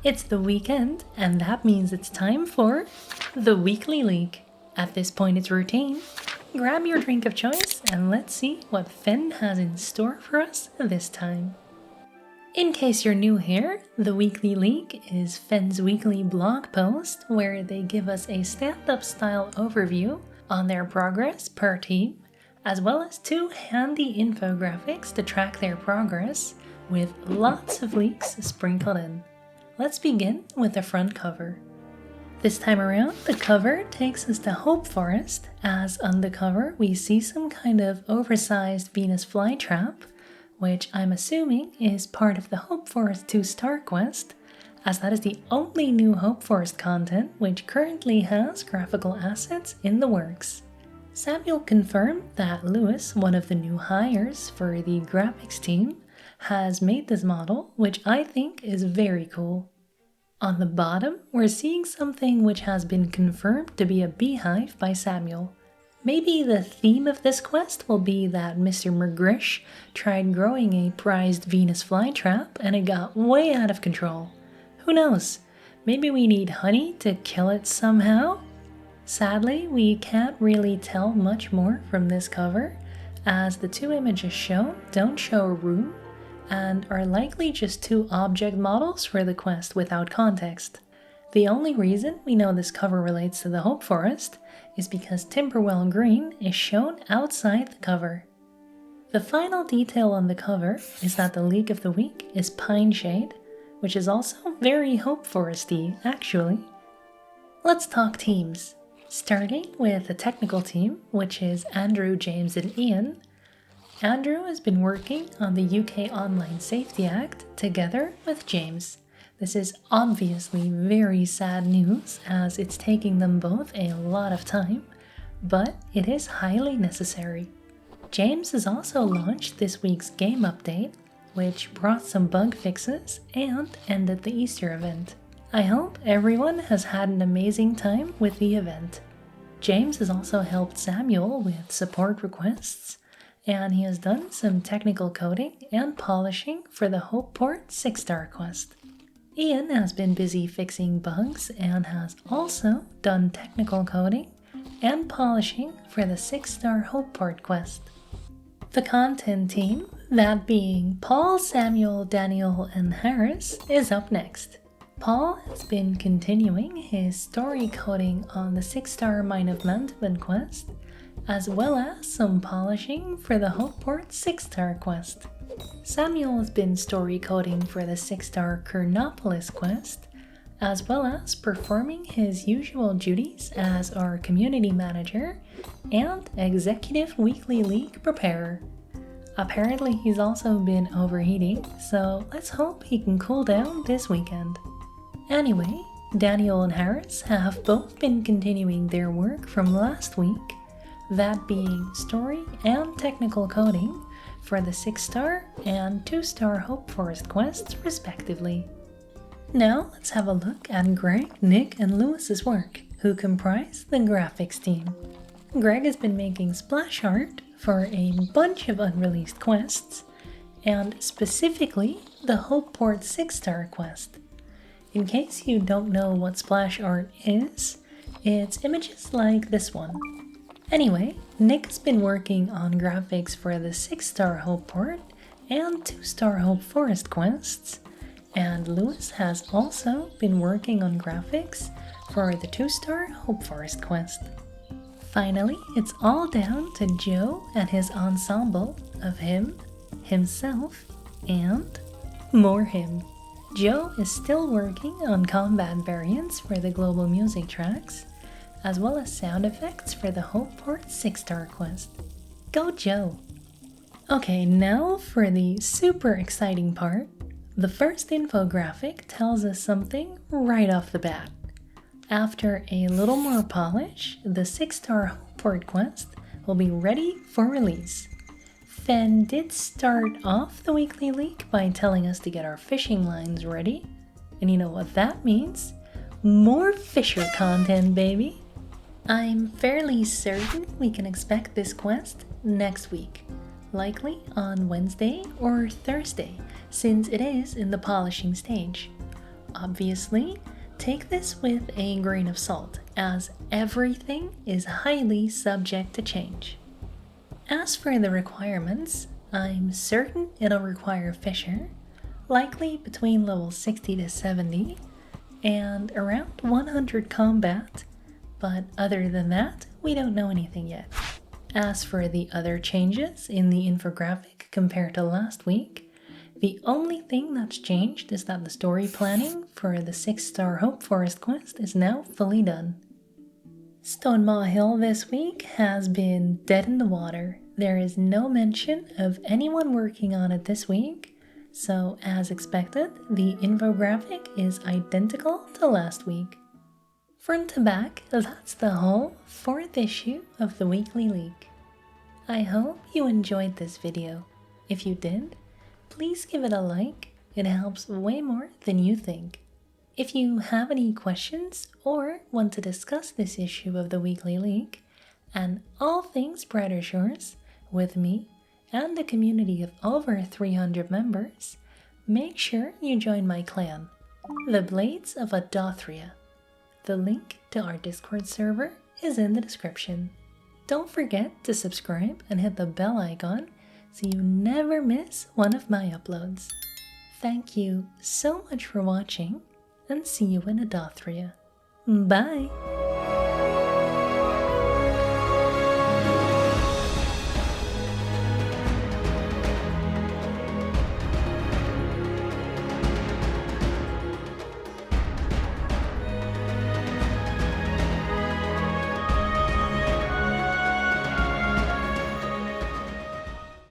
It's the weekend, and that means it's time for the Weekly Leek. At this point, it's routine. Grab your drink of choice and let's see what Finn has in store for us this time. In case you're new here, the Weekly Leek is Finn's weekly blog post where they give us a stand-up style overview on their progress per team, as well as 2 handy infographics to track their progress, with lots of leaks sprinkled in. Let's begin with the front cover. This time around, the cover takes us to Hope Forest, as on the cover we see some kind of oversized Venus flytrap, which I'm assuming is part of the Hope Forest 2-star quest, as that is the only new Hope Forest content which currently has graphical assets in the works. Samuel confirmed that Lewis, one of the new hires for the graphics team, has made this model, which I think is very cool. On the bottom, we're seeing something which has been confirmed to be a beehive by Samuel. Maybe the theme of this quest will be that Mr. McGrish tried growing a prized Venus flytrap and it got way out of control. Who knows? Maybe we need honey to kill it somehow? Sadly, we can't really tell much more from this cover, as the 2 images shown don't show a room and are likely just 2 object models for the quest without context. The only reason we know this cover relates to the Hope Forest is because Timberwell Green is shown outside the cover. The final detail on the cover is that the leek of the week is Pine Shade, which is also very Hope Foresty, actually. Let's talk teams, starting with the technical team, which is Andrew, James, and Ian. Andrew has been working on the UK Online Safety Act together with James. This is obviously very sad news, as it's taking them both a lot of time, but it is highly necessary. James has also launched this week's game update, which brought some bug fixes and ended the Easter event. I hope everyone has had an amazing time with the event. James has also helped Samuel with support requests, and he has done some technical coding and polishing for the Hopeport 6-star quest. Ian has been busy fixing bugs and has also done technical coding and polishing for the 6-star Hopeport quest. The content team, that being Paul, Samuel, Daniel, and Harris, is up next. Paul has been continuing his story coding on the 6-star Mine of Mantuan quest, as well as some polishing for the Hopeport 6-star quest. Samuel has been story coding for the 6-star Kernopolis quest, as well as performing his usual duties as our community manager and executive Weekly Leek preparer. Apparently he's also been overheating, so let's hope he can cool down this weekend. Anyway, Daniel and Harris have both been continuing their work from last week, that being story and technical coding for the 6-star and 2-star Hope Forest quests respectively. Now let's have a look at Greg, Nick, and Lewis's work, who comprise the graphics team. Greg has been making splash art for a bunch of unreleased quests, and specifically the Hopeport 6-star quest. In case you don't know what splash art is, it's images like this one. Anyway, Nick has been working on graphics for the 6-star Hopeport and 2-star Hope Forest quests, and Lewis has also been working on graphics for the 2-star Hope Forest quest. Finally, it's all down to Joe and his ensemble of him, himself, and more him. Joe is still working on combat variants for the global music tracks, as well as sound effects for the Hopeport 6-star quest. Go Joe! Okay, now for the super exciting part. The first infographic tells us something right off the bat. After a little more polish, the 6-star Hopeport quest will be ready for release. Fen did start off the Weekly Leek by telling us to get our fishing lines ready, and you know what that means? More Fisher content, baby! I'm fairly certain we can expect this quest next week, likely on Wednesday or Thursday, since it is in the polishing stage. Obviously, take this with a grain of salt, as everything is highly subject to change. As for the requirements, I'm certain it'll require Fisher, likely between level 60 to 70, and around 100 combat, but other than that, we don't know anything yet. As for the other changes in the infographic compared to last week, the only thing that's changed is that the story planning for the 6-star Hope Forest quest is now fully done. Stonemaw Hill this week has been dead in the water. There is no mention of anyone working on it this week, so as expected, the infographic is identical to last week. Front to back, that's the whole 4th issue of the Weekly Leek. I hope you enjoyed this video. If you did, please give it a like, it helps way more than you think. If you have any questions or want to discuss this issue of the Weekly Leek and all things Brighter Shores with me and a community of over 300 members, make sure you join my clan, the Blades of Adothria. The link to our Discord server is in the description. Don't forget to subscribe and hit the bell icon so you never miss one of my uploads. Thank you so much for watching, and see you in Adothria. Bye!